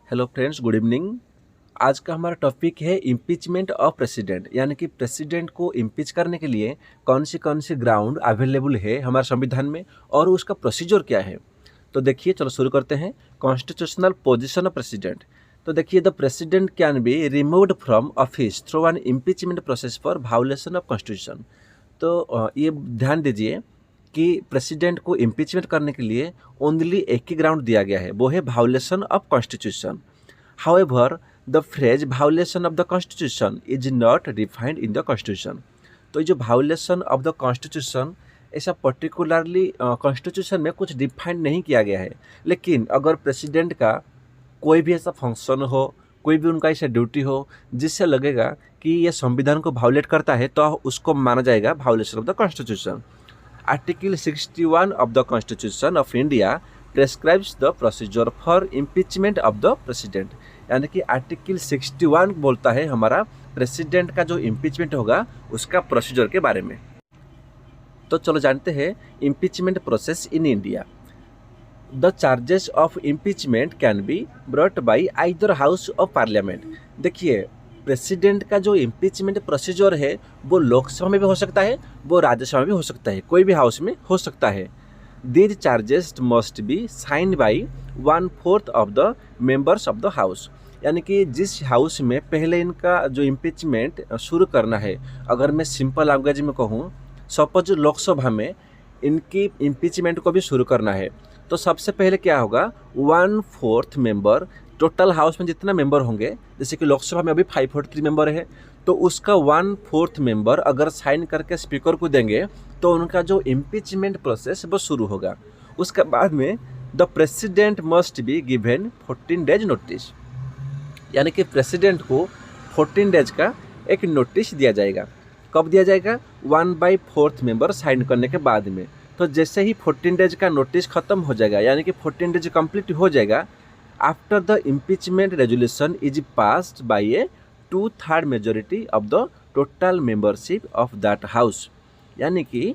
Hello friends, good evening. आज का हमारा टॉपिक है इम्पीचमेंट ऑफ प्रेसिडेंट, यानी कि प्रेसिडेंट को इम्पीच करने के लिए कौन सी ग्राउंड अवेलेबल है हमारे संविधान में और उसका प्रोसीजर क्या है। तो देखिए, चलो शुरू करते हैं। Constitutional position of president. तो देखिए, the president can be removed from office through an impeachment process for violation of constitution. तो ये ध्यान दीजिए कि प्रेसिडेंट को इम्पीचमेंट करने के लिए ओनली एक ही ग्राउंड दिया गया है, वो है violation of constitution. However the phrase violation of the constitution is not defined in the constitution. तो ये जो वायोलेशन ऑफ द कॉन्स्टिट्यूशन, ऐसा पर्टिकुलरली कॉन्स्टिट्यूशन में कुछ डिफाइंड नहीं किया गया है। लेकिन अगर प्रेसिडेंट का कोई भी ऐसा फंक्शन हो, कोई भी उनका ऐसा ड्यूटी हो जिससे लगेगा कि ये संविधान को वायोलेट करता है, तो उसको माना जाएगा violation of the constitution. Article 61 of the Constitution of India prescribes the procedure for impeachment of the president। यानी कि आर्टिकल 61 बोलता है हमारा प्रेसिडेंट का जो इम्पीचमेंट होगा उसका प्रोसीजर के बारे में। तो चलो जानते हैं impeachment process in India. The charges of impeachment can be brought by either house of parliament. देखिए, प्रेसिडेंट का जो इम्पीचमेंट प्रोसीजर है वो लोकसभा में भी हो सकता है, वो राज्यसभा में भी हो सकता है, कोई भी हाउस में हो सकता है। These charges must be sign by 1/4 of the members of the house. यानी कि जिस हाउस में पहले इनका जो इम्पीचमेंट शुरू करना है, अगर मैं सिंपल लैंग्वेज में कहूँ, सपोज लोकसभा में इनकी इम्पीचमेंट को भी शुरू करना है, तो सबसे पहले क्या होगा, 1/4 मेंबर, टोटल हाउस में जितना मेंबर होंगे, जैसे कि लोकसभा में अभी 543 मेंबर है, तो उसका 1/4 मेंबर अगर साइन करके स्पीकर को देंगे तो उनका जो इम्पीचमेंट प्रोसेस वो शुरू होगा। उसके बाद में the president must be given 14 days notice. यानी कि प्रेसिडेंट को 14 डेज का एक नोटिस दिया जाएगा। कब दिया जाएगा? 1/4 मेंबर साइन करने के बाद में। तो जैसे ही 14 डेज का नोटिस खत्म हो जाएगा, यानी कि 14 डेज कंप्लीट हो जाएगा, after the impeachment resolution is passed by A 2/3 majority of the total membership of that house. यानी कि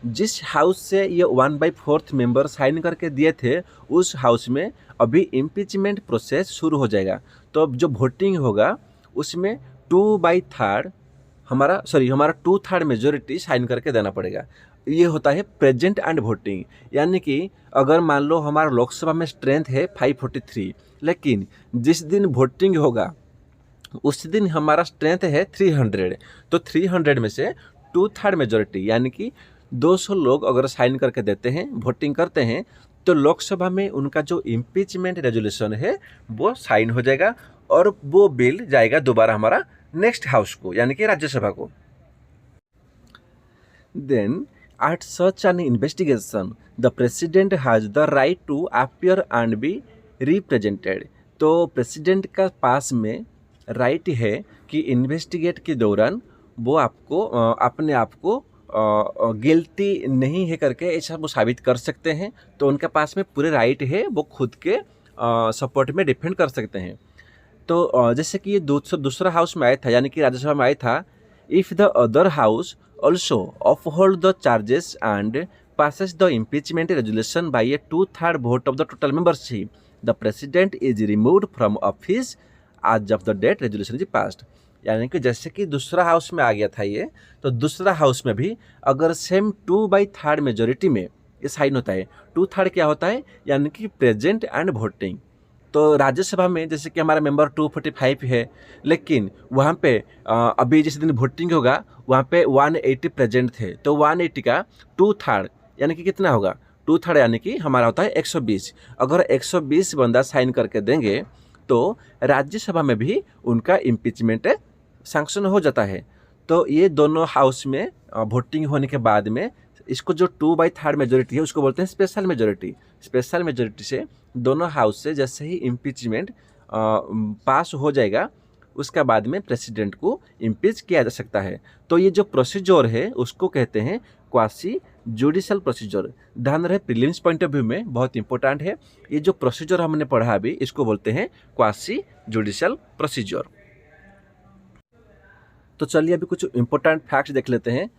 जिस हाउस से ये 1/4 मेंबर साइन करके दिए थे, उस हाउस में अभी इम्पीचमेंट प्रोसेस शुरू हो जाएगा। तो अब जो वोटिंग होगा उसमें 2/3 हमारा 2/3 मेजोरिटी साइन करके देना पड़ेगा। ये होता है प्रेजेंट एंड वोटिंग। यानी कि अगर मान लो हमारा लोकसभा में स्ट्रेंथ है 543, लेकिन जिस दिन वोटिंग होगा उस दिन हमारा स्ट्रेंथ है 300, तो 300 में से 2/3 मेजोरिटी यानी कि 200 लोग अगर साइन करके देते हैं, वोटिंग करते हैं, तो लोकसभा में उनका जो इम्पीचमेंट रेजोल्यूशन है वो साइन हो जाएगा और वो बिल जाएगा दोबारा हमारा नेक्स्ट हाउस को, यानी कि राज्यसभा को। Then at such an investigation the president has the right to appear and be represented। तो प्रेसिडेंट का पास में राइट है कि इन्वेस्टिगेट के दौरान वो आपको अपने आप को गिल्टी नहीं है करके ऐसा वो साबित कर सकते हैं। तो उनके पास में पूरे राइट है, वो खुद के सपोर्ट में डिफेंड कर सकते हैं। तो जैसे कि ये दूसरा हाउस में आया था, यानी कि राज्यसभा में आया था, if the other house also uphold the charges and passes the impeachment resolution by a 2/3 vote of the total membership, the president is removed from office as of the date resolution is passed। यानी कि जैसे कि दूसरा house में आ गया था ये, तो दूसरा हाउस में भी अगर सेम 2/3 मेजोरिटी में ये साइन होता है। 2/3 क्या होता है? यानी कि प्रेजेंट एंड वोटिंग। तो राज्यसभा में जैसे कि हमारा मेंबर 245 है, लेकिन वहाँ पे अभी जिस दिन वोटिंग होगा वहाँ पे 180 प्रेजेंट थे, तो 180 का 2/3 यानी कि कितना होगा? 2/3 यानी कि हमारा होता है 120। अगर 120 बंदा साइन करके देंगे तो राज्यसभा में भी उनका इम्पीचमेंट सैंक्शन हो जाता है। तो ये दोनों हाउस में वोटिंग होने के बाद में इसको जो 2/3 मेजोरिटी है उसको बोलते हैं स्पेशल मेजोरिटी। स्पेशल मेजोरिटी से दोनों हाउस से जैसे ही इम्पीचमेंट पास हो जाएगा, उसका बाद में प्रेसिडेंट को इम्पीच किया जा सकता है। तो ये जो प्रोसीजर है उसको कहते हैं क्वासी जुडिशल प्रोसीजर। ध्यान रहे, प्रीलिम्स पॉइंट ऑफ व्यू में बहुत इंपॉर्टेंट है। ये जो प्रोसीजर हमने पढ़ा अभी, इसको बोलते हैं क्वासी जुडिशल प्रोसीजर। तो चलिए अभी कुछ इंपॉर्टेंट फैक्ट्स देख लेते हैं।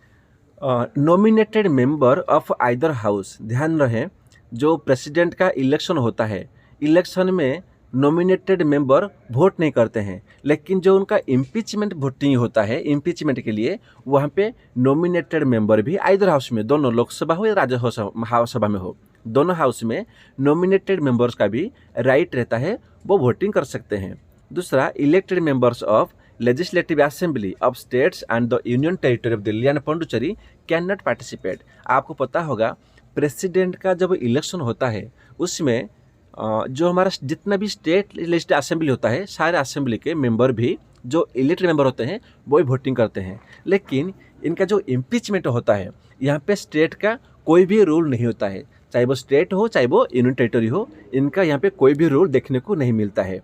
Nominated member of either house. ध्यान रहे, जो प्रेसिडेंट का इलेक्शन होता है, इलेक्शन में नॉमिनेटेड मेंबर वोट नहीं करते हैं, लेकिन जो उनका इम्पीचमेंट वोटिंग होता है इम्पीचमेंट के लिए, वहाँ पे नॉमिनेटेड मेंबर भी आइदर हाउस में, दोनों लोकसभा हो या राज्यसभा में हो, दोनों हाउस में नॉमिनेटेड मेंबर्स का भी राइट रहता है, वो वोटिंग कर सकते हैं। दूसरा, elected members of legislative assembly of states and the union territory of Delhi and Pondicherry can not participate. आपको पता होगा प्रेसिडेंट का जब इलेक्शन होता है उसमें जो हमारा जितना भी स्टेट लेजिस्लेटिव असेंबली होता है, सारे असेंबली के मेंबर भी जो इलेक्टेड मेंबर होते हैं वो ही वोटिंग करते हैं। लेकिन इनका जो इम्पीचमेंट होता है, यहाँ पे स्टेट का कोई भी रूल नहीं होता है, चाहे वो स्टेट हो चाहे वो यूनियन टेरिटरी हो, इनका यहाँ पे कोई भी रूल देखने को नहीं मिलता है।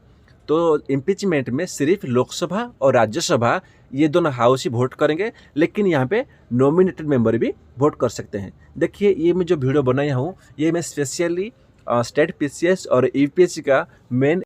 तो इम्पीचमेंट में सिर्फ लोकसभा और राज्यसभा ये दोनों हाउस ही वोट करेंगे, लेकिन यहाँ पे नॉमिनेटेड मेंबर भी वोट कर सकते हैं। देखिए, ये मैं जो वीडियो बनाया हूँ ये मैं स्पेशली स्टेट पीसीएस और यूपीएससी का मेन